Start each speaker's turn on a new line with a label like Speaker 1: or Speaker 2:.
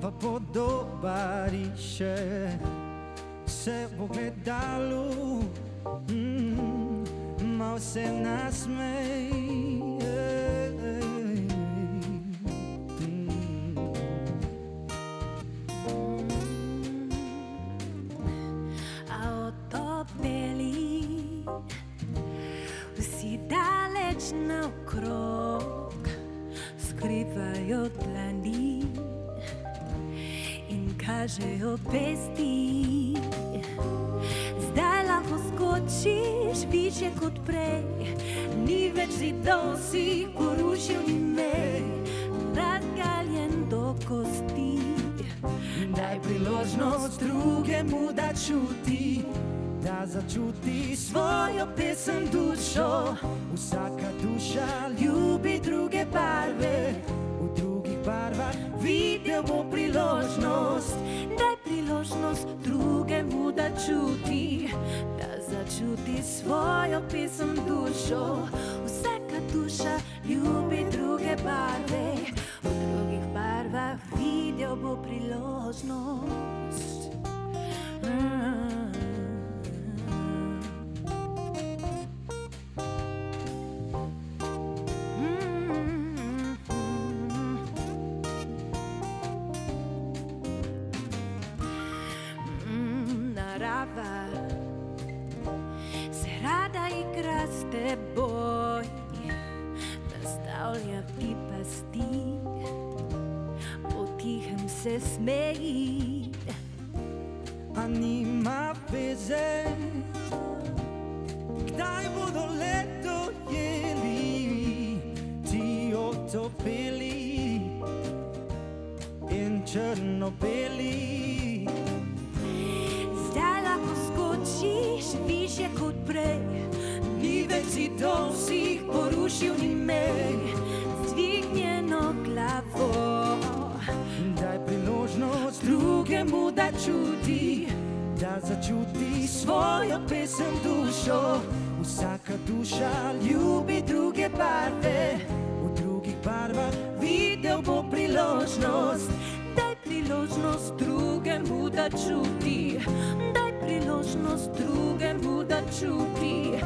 Speaker 1: nova podoba riše se v ogledalu, malo se nasmeje.
Speaker 2: A otopeli vsi daleč naokrog skrivajo dlani in kažejo pesti. Zdaj lahko skočiš višje kot prej, ni več zidov, si jih porušil ni mej, razgaljen do kosti.
Speaker 1: Daj priložnost drugemu, da čuti, da začuti svojo pesem dušo. Vsaka duša ljubi druge barve, v drugih barvah videl bo priložnost.
Speaker 2: Daj priložnost drugemu, da čuti, da začuti svojo pesem dušo. Vsaka duša ljubi druge barve, v drugih barvah videl bo priložnost. Narava se rada igra s teboj, nastavlja ti pasti, potihem se smeji.
Speaker 1: A nima veze, kdaj bodo leto jeli ti otopeli in črno-beli.
Speaker 2: Zdaj lahko skočiš višje kot prej,
Speaker 1: Ni več zidov, si jih porušil ni mej.
Speaker 2: zdvignjeno glavo.
Speaker 1: Daj priložnost drugemu, da čuti, da začuti svojo pesem dušo. Vsaka duša ljubi druge barve, v drugih barvah videl bo priložnost.
Speaker 2: Daj priložnost drugemu, da čuti, daj priložnost drugemu, da čuti,